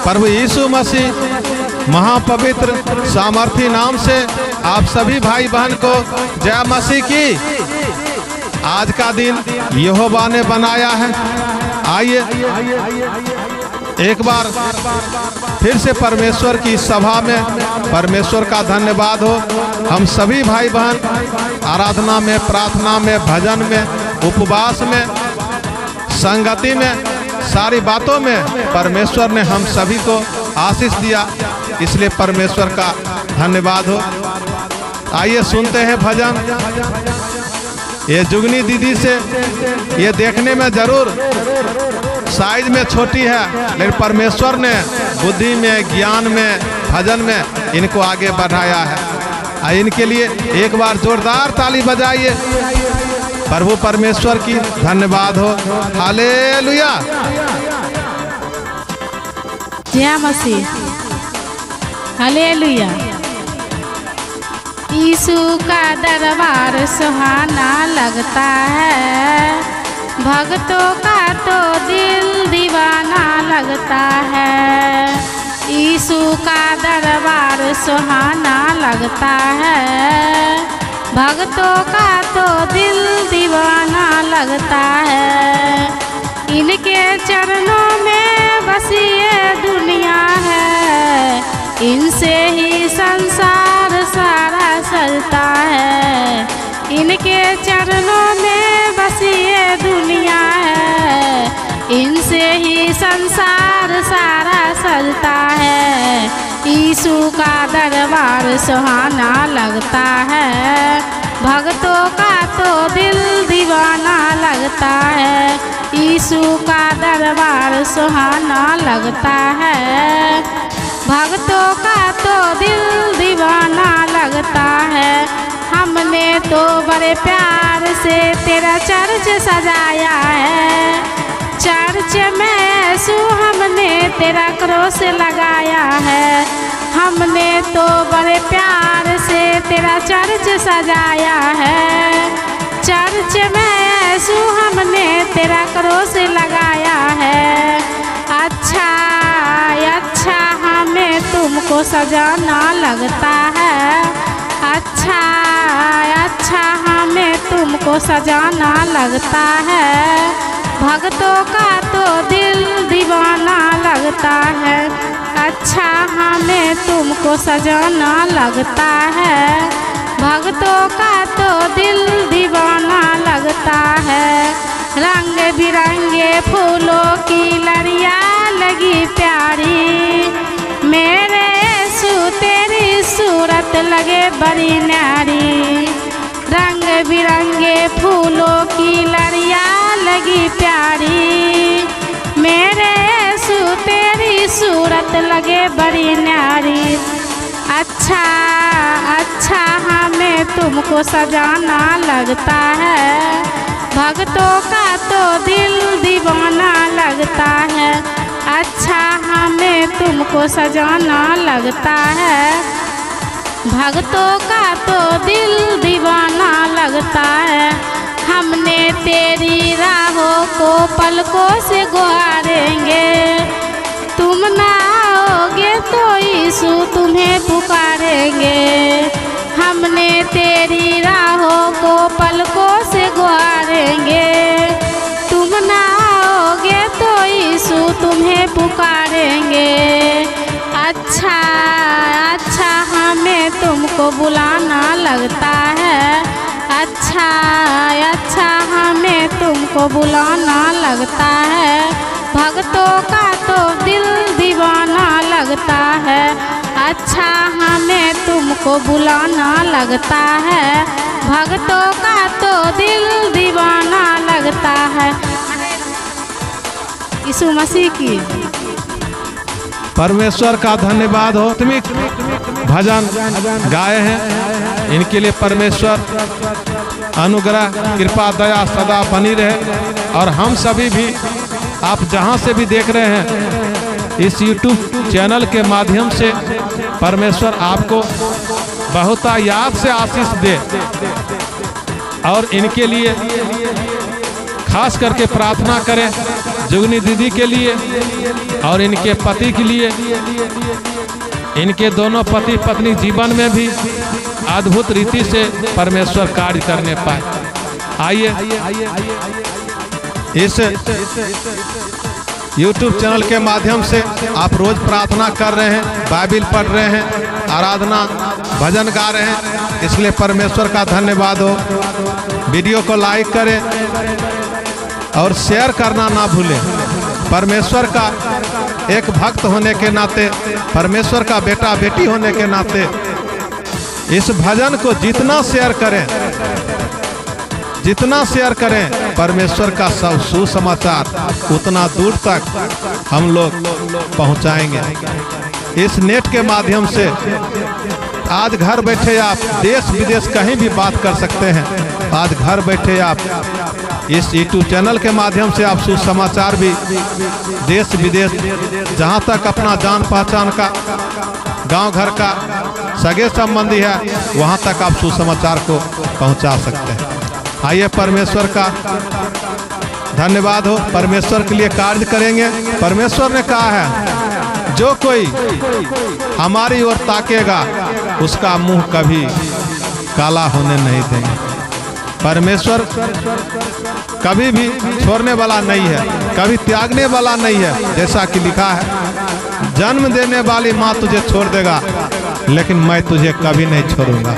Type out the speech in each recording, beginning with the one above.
प्रभु यीशु मसीह महापवित्र सामर्थी नाम से आप सभी भाई बहन को जय मसीह की। आज का दिन यहोवा ने बनाया है। आइए एक बार फिर से परमेश्वर की सभा में परमेश्वर का धन्यवाद हो। हम सभी भाई बहन आराधना में, प्रार्थना में, भजन में, उपवास में, संगति में, सारी बातों में परमेश्वर ने हम सभी को आशीष दिया, इसलिए परमेश्वर का धन्यवाद हो। आइए सुनते हैं भजन। ये जुगनी दीदी से ये देखने में जरूर साइज में छोटी है, लेकिन परमेश्वर ने बुद्धि में, ज्ञान में, भजन में इनको आगे बढ़ाया है। इनके लिए एक बार जोरदार ताली बजाइए। प्रभु परमेश्वर की धन्यवाद हो। हालेलुया। जय मसीह। हालेलुया। यीशु का दरबार सुहाना लगता है, भक्तों का तो दिल दीवाना लगता है। यीशु का दरबार सुहाना लगता है, भक्तों का तो दिल दीवाना लगता है। इनके चरणों में बस ये दुनिया है, इनसे ही संसार सारा चलता है। इनके चरणों में बस ये दुनिया है, इनसे ही संसार सारा चलता है। यीशु का दरबार सुहाना लगता है, भक्तों का तो दिल दीवाना लगता है। यीशु का दरबार सुहाना लगता है, भक्तों का तो दिल दीवाना लगता है। हमने तो बड़े प्यार से तेरा चर्च सजाया है, चर्च में यीशु हमने तेरा क्रोस लगाया है। हमने तो बड़े प्यार से तेरा चर्च सजाया है, चर्च में यीशु हमने तेरा क्रोस लगाया है। अच्छा अच्छा हमें तुमको सजाना लगता है, अच्छा अच्छा हमें तुमको सजाना लगता है। भक्तों का तो दिल दीवाना लगता है, अच्छा हमें तुमको सजाना लगता है। भक्तों का तो दिल दीवाना लगता है। रंग बिरंगे फूलों की लड़ियाँ लगी प्यारी, मेरे यीशु तेरी सूरत लगे बड़ी न्यारी। रंग बिरंगे फूलों की लड़ियाँ लगी प्यारी, मेरे यीशु तेरी सूरत लगे बड़ी न्यारी। अच्छा अच्छा हमें तुमको सजाना लगता है, भक्तों का तो दिल दीवाना लगता है। अच्छा हमें तुमको सजाना लगता है, भक्तों का तो दिल दीवाना लगता है। हमने तेरी राहों को पलकों से गुहारेंगे, तुम ना आओगे तो यीशु तुम्हें पुकारेंगे। हमने तेरी राहों को पलकों से गुहारेंगे, तुम ना आओगे तो यीशु तुम्हें पुकारेंगे। अच्छा अच्छा हमें तुमको बुलाना लगता है, अच्छा अच्छा हमें तुमको बुलाना लगता है। भक्तों का तो दिल दीवाना लगता है, अच्छा हमें तुमको बुलाना लगता है। भक्तों का तो दिल दीवाना लगता है। यीशु मसीह की परमेश्वर का धन्यवाद हो। तुम भजन गाए हैं, इनके लिए परमेश्वर अनुग्रह कृपा दया सदा बनी रहे। और हम सभी भी, आप जहां से भी देख रहे हैं, इस YouTube चैनल के माध्यम से परमेश्वर आपको बहुत याद से आशीष दे। और इनके लिए खास करके प्रार्थना करें जुगनी दीदी के लिए और इनके पति के लिए, इनके दोनों पति पत्नी जीवन में भी अद्भुत रीति से परमेश्वर कार्य करने पाए। आइए इस YouTube चैनल के माध्यम से आप रोज प्रार्थना कर रहे हैं, बाइबिल पढ़ रहे हैं, आराधना भजन गा रहे हैं, इसलिए परमेश्वर का धन्यवाद हो। वीडियो को लाइक करें और शेयर करना ना भूलें। परमेश्वर का एक भक्त होने के नाते, परमेश्वर का बेटा बेटी होने के नाते इस भजन को जितना शेयर करें परमेश्वर का सब सुसमाचार उतना दूर तक हम लोग पहुंचाएंगे। इस नेट के माध्यम से आज घर बैठे आप देश विदेश कहीं भी बात कर सकते हैं। आज घर बैठे आप इस YouTube चैनल के माध्यम से आप सुसमाचार भी देश विदेश जहां तक अपना जान पहचान का, गांव घर का, सगे संबंधी है, वहां तक आप सुसमाचार को पहुंचा सकते हैं। आइए परमेश्वर का धन्यवाद हो, परमेश्वर के लिए कार्य करेंगे। परमेश्वर ने कहा है जो कोई हमारी ओर ताकेगा उसका मुंह कभी काला होने नहीं देंगे। परमेश्वर कभी भी छोड़ने वाला नहीं है, कभी त्यागने वाला नहीं है। जैसा कि लिखा है, जन्म देने वाली माँ तुझे छोड़ देगा लेकिन मैं तुझे कभी नहीं छोड़ूंगा।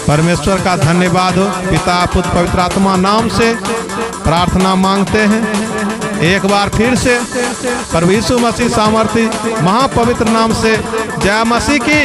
परमेश्वर का धन्यवाद हो। पिता पुत्र पवित्र आत्मा नाम से प्रार्थना मांगते हैं। एक बार फिर से प्रभु यीशु मसीह सामर्थी महापवित्र नाम से जय मसीह की।